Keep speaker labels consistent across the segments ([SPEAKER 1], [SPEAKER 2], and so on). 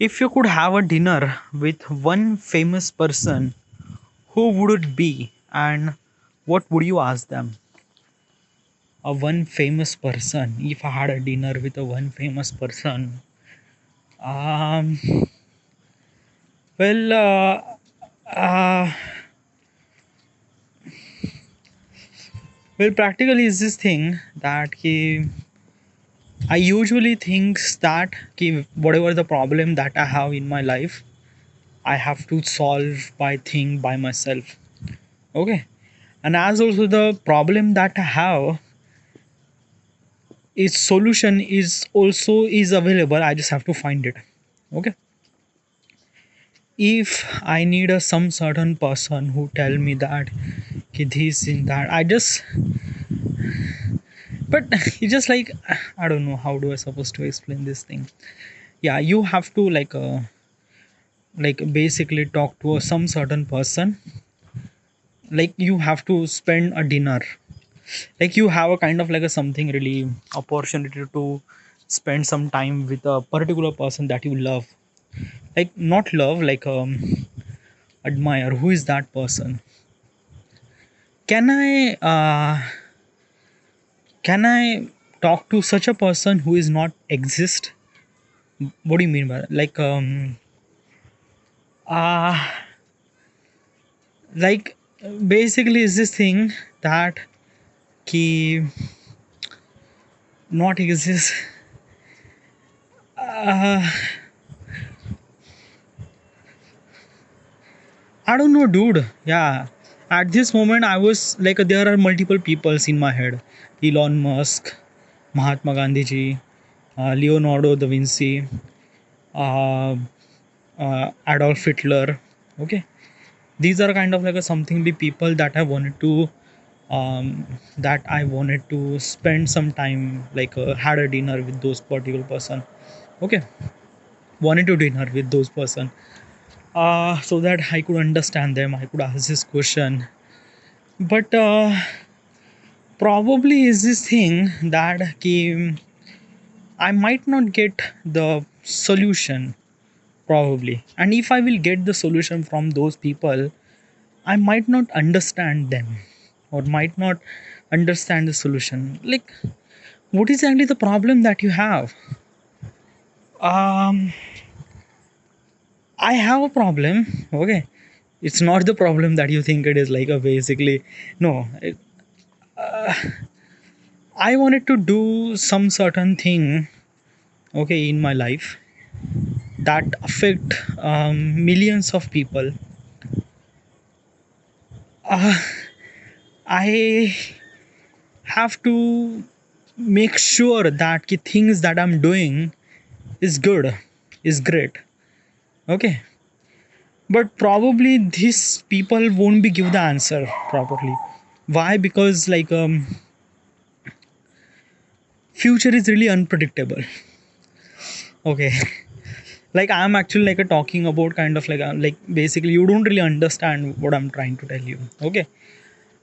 [SPEAKER 1] If you could have a dinner with one famous person, who would it be and what would you ask them? A one famous person. If I had a dinner with a one famous person, um, well, uh, practically is this thing that I usually thinks that whatever the problem that I have in my life, I have to solve by thing by myself. Okay, and as also the problem that I have, its solution is also is available. I just have to find it. Okay, if I need a some certain person who tell me that this in that, I just, but it's just like, I don't know how do I supposed to explain this thing. Yeah, you have to basically talk to some certain person. Like you have to spend a dinner, like you have a kind of like a something really opportunity to spend some time with a particular person that you love, like not love, admire. Who is that person? Can I uh, can i talk to such a person who is not exist? What do you mean by that? Uh like basically is this thing that ki not exist. uh, I don't know, dude. Yeah, at this moment I was like, there are multiple peoples in my head: Elon Musk, Mahatma Gandhi ji, Leonardo da Vinci, uh, Adolf Hitler. Okay, these are kind of like a something the people that I wanted to spend some time, had a dinner with those particular person. Okay, wanted to dinner with those person, so that I could understand them, I could ask this question. But probably is this thing that I might not get the solution, probably. And if I will get the solution from those people, I might not understand them, or might not understand the solution. Like, what is actually the problem that you have? Um, I have a problem. Okay, it's not the problem that you think it is. Like a basically, no. I wanted to do some certain thing. Okay, in my life that affect millions of people. Uh, I have to make sure that the things that I'm doing is good, is great. Okay, but probably these people won't be give the answer properly. Why? Because future is really unpredictable. Okay, like I'm actually talking about kind of like basically you don't really understand what I'm trying to tell you. Okay,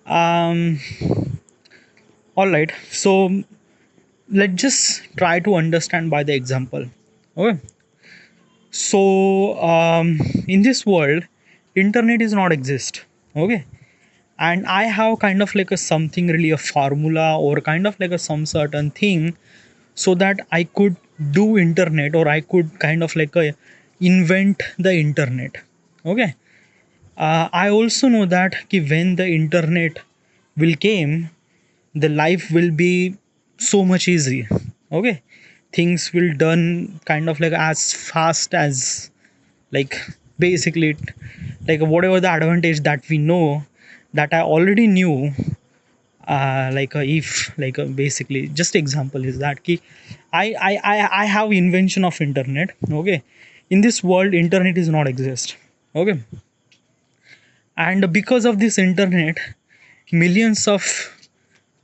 [SPEAKER 1] um all right, so let's just try to understand by the example. Okay, so in this world, internet is not exist. Okay, and I have kind of like a something really a formula, or kind of like a some certain thing, so that I could do internet, or I could kind of invent the internet. Okay, I also know that when the internet will came, the life will be so much easy. Okay, things will done kind of like as fast as, like basically whatever the advantage that we know, that I already knew. If basically just example is that I have invention of internet. Okay, in this world internet is not exist. Okay, and because of this internet, millions of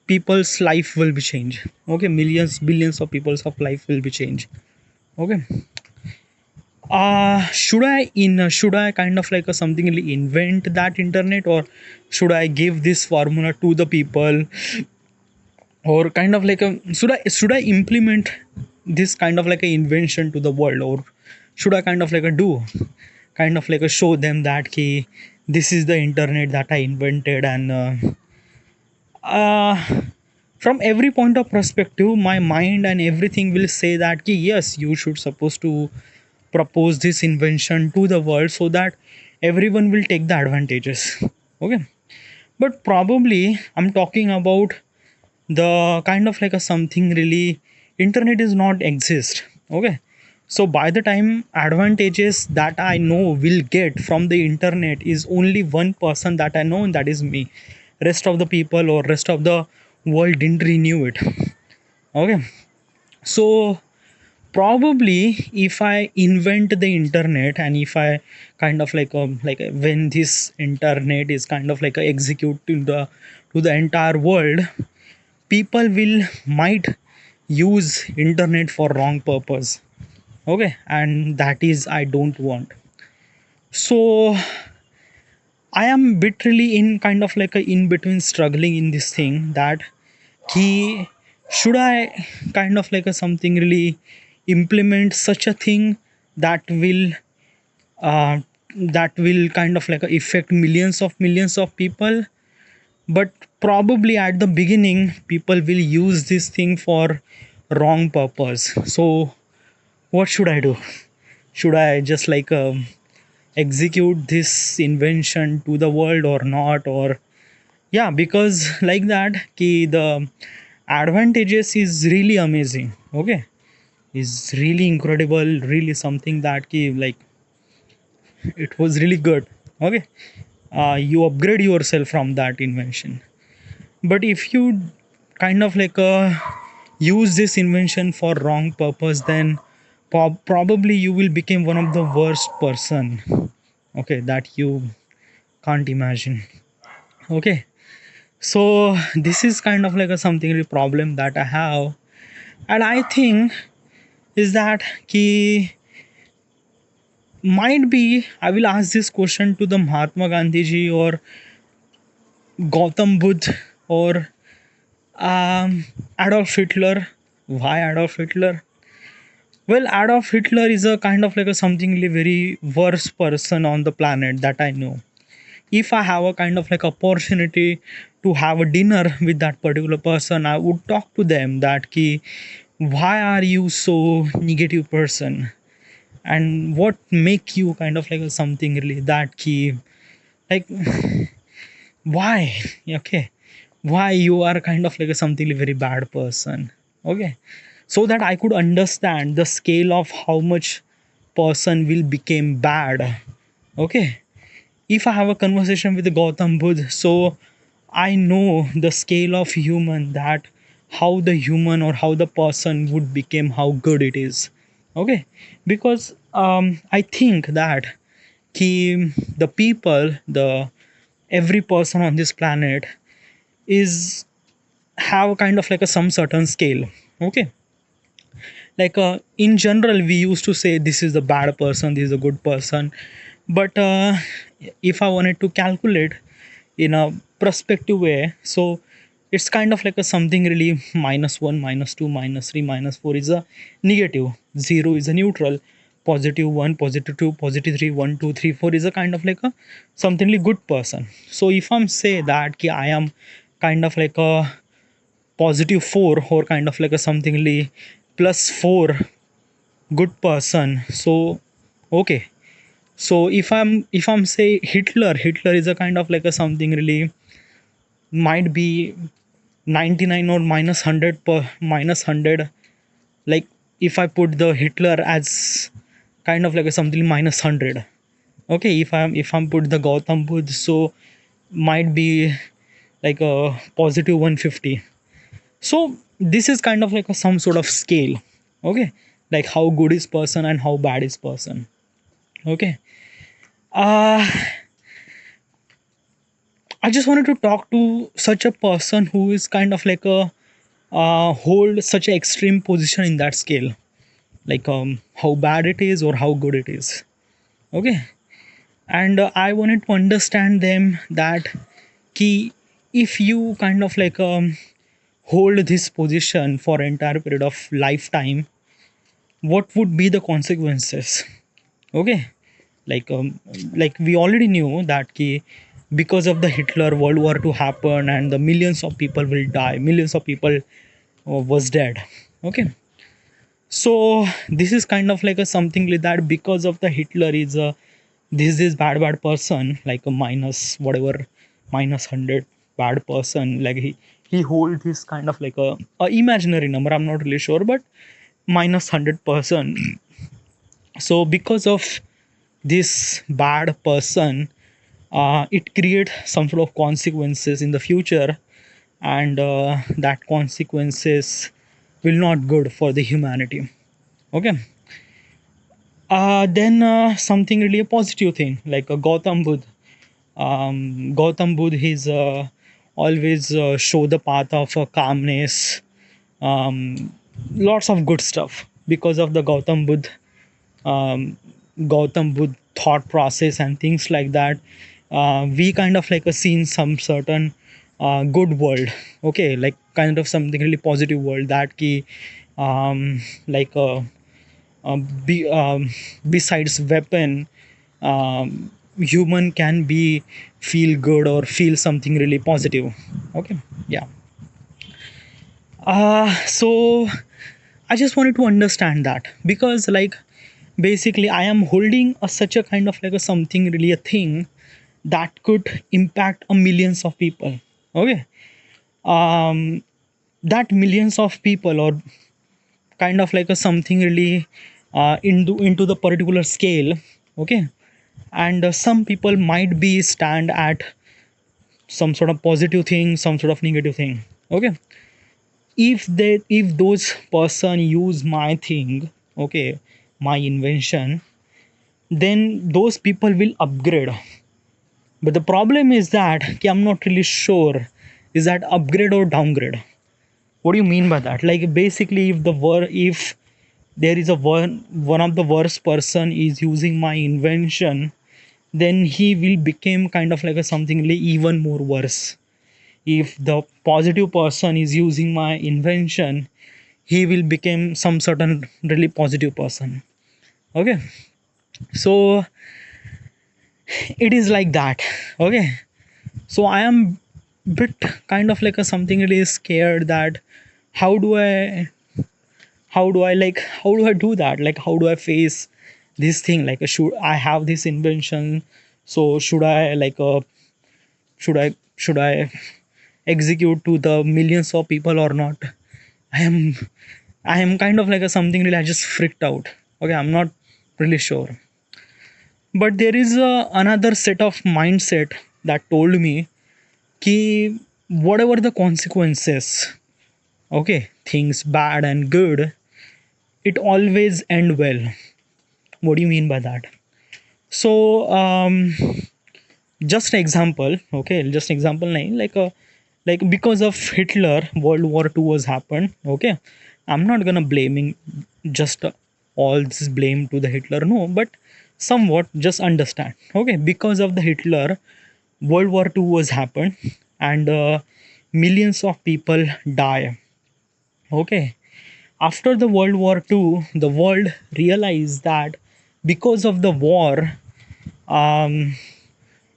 [SPEAKER 1] people's life will be changed. Okay, millions billions of people's of life will be changed. Okay, should I kind of something really invent that internet, or should I give this formula to the people, or should I implement this kind of like a invention to the world, or should I kind of like a do, kind of like a show them that ki, this is the internet that I invented, and uh, from every point of perspective, my mind and everything will say that ki, yes, you should supposed to propose this invention to the world so that everyone will take the advantages. Okay, but probably I'm talking about the kind of like a something really internet is not exist. Okay, so by the time advantages that I know will get from the internet is only one person that I know, and that is me. Rest of the people or rest of the world didn't renew it. Okay, so probably if I invent the internet, and if I kind of like when this internet is kind of like a execute to the entire world, people will might use internet for wrong purpose. Okay, and that is I don't want. So I am literally in kind of like a in between, struggling in this thing that he, should I kind of like a something really implement such a thing that will uh, that will kind of like affect millions of people. But probably at the beginning people will use this thing for wrong purpose. So what should I do? Should I just execute this invention to the world or not? Or yeah, because like that ki the advantages is really amazing. Okay, is really incredible, really something that ki like it was really good. Okay, you upgrade yourself from that invention. But if you kind of use this invention for wrong purpose, then probably you will become one of the worst person, okay, that you can't imagine. Okay, so this is kind of like a something really problem that I have. And I think is that ki might be I will ask this question to the Mahatma Gandhi ji or Gautam Buddha or Adolf Hitler. Why Adolf Hitler? Well, Adolf Hitler is a kind of like a something really very worst person on the planet that I know. If I have a kind of like opportunity to have a dinner with that particular person, I would talk to them that ki, why are you so negative person, and what make you kind of like a something really that ki, like why, okay, why you are kind of like a something really very bad person. Okay, so that I could understand the scale of how much person will become bad. Okay, if I have a conversation with the Gautam Buddha, so I know the scale of human, that how the human or how the person would become how good it is. Okay, because I think that ki, the people, the every person on this planet is have kind of like a some certain scale. Okay, in general we used to say this is the bad person, this is a good person. But if I wanted to calculate in a prospective way, so it's kind of like a something really -1 -2 -3 -4 is a negative, 0 is a neutral, +1 +2 +3 1 2 3 4 is a kind of like a something really good person. So if I'm say that ki I am kind of like a +4 or kind of like a something really +4 good person, so okay. So if I'm say Hitler is a kind of like a something really might be 99 or -100 per -100. Like if I put the Hitler as kind of like a something -100. Okay, if I'm put the Gautam Buddha, so might be like a +150. So this is kind of like a some sort of scale. Okay, like how good is person and how bad is person. Okay, uh I just wanted to talk to such a person who is kind of like a hold such an extreme position in that scale, like how bad it is or how good it is. Okay, and I wanted to understand them that key, if you kind of hold this position for entire period of lifetime, what would be the consequences? Okay, like like we already knew that because of the Hitler, World War II happened and the millions of people will die, millions of people was dead. Okay, so this is kind of like a something like that, because of the Hitler is a this is bad person, like a minus whatever, minus 100 bad person, like he hold this kind of like a imaginary number, I'm not really sure, but minus 100%. So because of this bad person, it creates some sort of consequences in the future, and that consequences will not good for the humanity. Okay, then something really a positive thing, like a Gautam Buddha. Gautam Buddha is always show the path of calmness, um, lots of good stuff. Because of the um, Gautam Buddha thought process and things like that, we kind of like a seen some certain good world. Okay, like kind of something really positive world that key, like be, besides weapon, human can be feel good or feel something really positive. Okay, yeah. So I just wanted to understand that, because like basically I am holding such a kind of like a something really a thing that could impact a millions of people. Okay, um that millions of people, or kind of like a something really into the particular scale. Okay, and some people might be stand at some sort of positive thing, some sort of negative thing. Okay, if those person use my thing, okay, my invention, then those people will upgrade. But the problem is that I'm not really sure, is that upgrade or downgrade. What do you mean by that? Like basically if there is a one of the worst person is using my invention, then he will become kind of like a something like even more worse. If the positive person is using my invention, he will become some certain really positive person. Okay, so it is like that. Okay, so I am bit kind of like a something really scared that how do I how do I do that, like how do I face this thing, like should I have this invention, so should I like should I execute to the millions of people or not. i am I am kind of like a something really, I just freaked out. Okay, I'm not really sure. But there is another set of mindset that told me ki whatever the consequences, okay, things bad and good, it always end well. What do you mean by that? So just example, okay, just example nahi, like because of Hitler, World War II was happened. Okay, I'm not gonna blaming just all this blame to the Hitler, no, but somewhat just understand. Okay, because of the Hitler, World War II was happened, and millions of people die. Okay, after the World War II, the world realized that because of the war, um,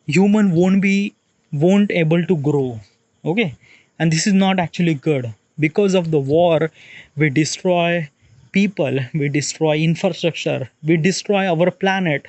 [SPEAKER 1] human won't able to grow. Okay, and this is not actually good. Because of the war, we destroy people, we destroy infrastructure, we destroy our planet,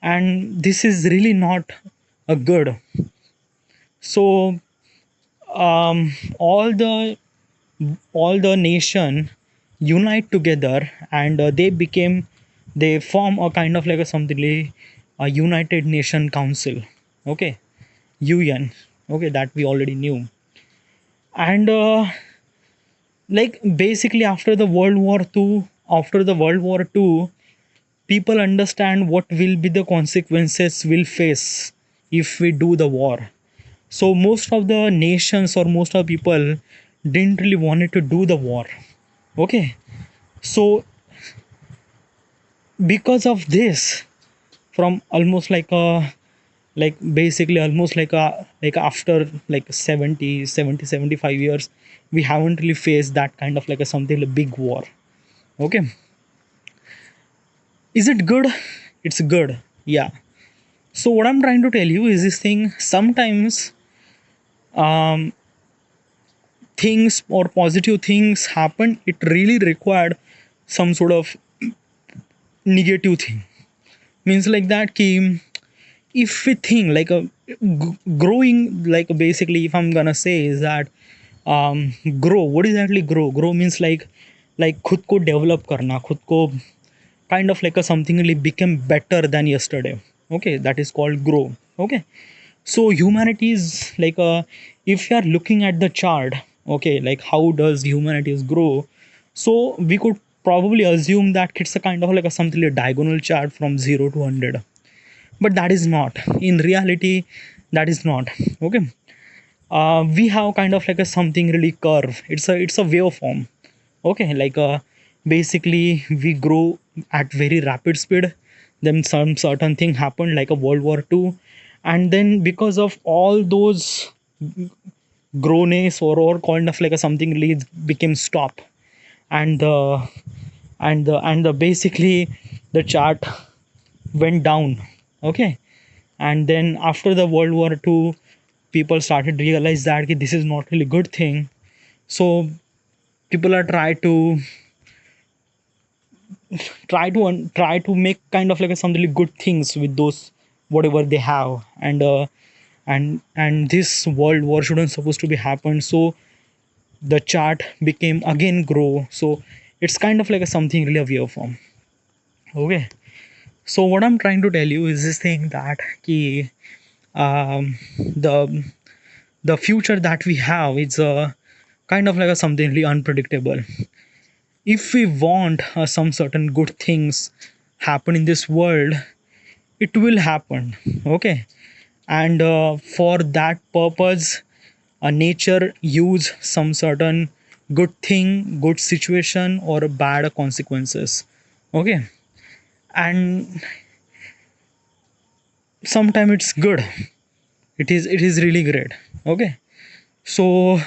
[SPEAKER 1] and this is really not a good. So um, all the all the nation unite together, and they form a kind of like a something like a United Nation Council. Okay, UN. Okay, that we already knew. And like basically after the World War II, people understand what will be the consequences we'll face if we do the war. So most of the nations or most of people didn't really wanted to do the war. Okay, so because of this, from almost like basically almost like after like 75 years, we haven't really faced that kind of like a something like big war. Okay, is it good? it's good. Yeah. So what I'm trying to tell you is this thing. Sometimes um, things or positive things happen. It really required some sort of negative thing. Means like that. Ki, if we think like a growing, like basically, if I'm gonna say is that grow. What is actually grow? Grow means like खुद को develop करना, खुद को kind of like a something really become better than yesterday. Okay, that is called grow. Okay, so humanity is like a, if you are looking at the chart, okay, like how does humanities grow? So we could probably assume that it's a kind of like a something like diagonal chart from 0 to 100, but that is not in reality. That is not okay. We have kind of like a something really curve. It's a waveform. Okay, like basically we grow at very rapid speed, then some certain thing happened like a World War II, and then because of all those growness or kind of like a something really became stop, and the basically the chart went down. Okay, and then after the World War II, people started to realize that "Okay, this is not really good thing." So people are try to make kind of like a, some really good things with those whatever they have, and this world war shouldn't supposed to be happened. So the chart became again grow. So it's kind of like a something really a weird form. Okay, so what I'm trying to tell you is this thing that ki, the future that we have is a kind of like a something really unpredictable. If we want some certain good things happen in this world, it will happen. Okay, and for that purpose, nature use some certain good thing, good situation, or bad consequences. Okay, and sometimes it's good. It is really great. Okay, so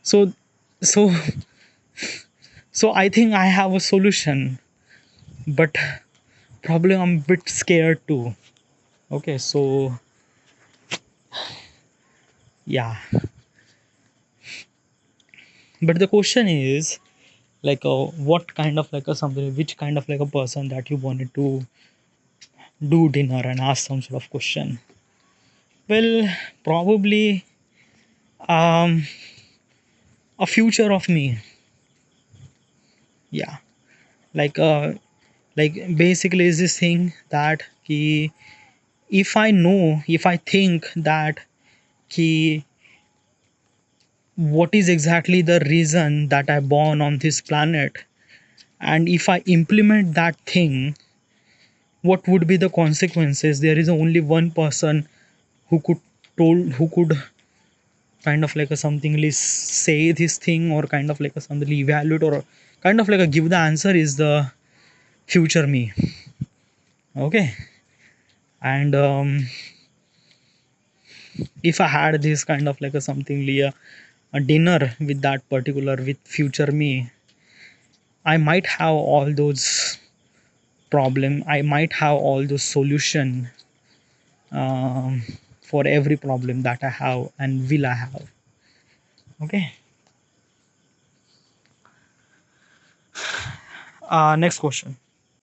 [SPEAKER 1] so so so I think I have a solution, but probably I'm a bit scared too. Okay, so yeah, but the question is like what kind of like a something, which kind of like a person that you wanted to do dinner and ask some sort of question. Well, probably um a future of me. Yeah, like basically is this thing that ki, if I know, if I think that ki, what is exactly the reason that I born on this planet, and if I implement that thing, what would be the consequences? There is only one person who could who could kind of like a something say this thing, or kind of like a something evaluate, or kind of like a give the answer, is the future me. Okay, and if I had this kind of like a something a dinner with that particular with future me, I might have all those problem, I might have all those solution, um, for every problem that I have and will I have. Okay, next question.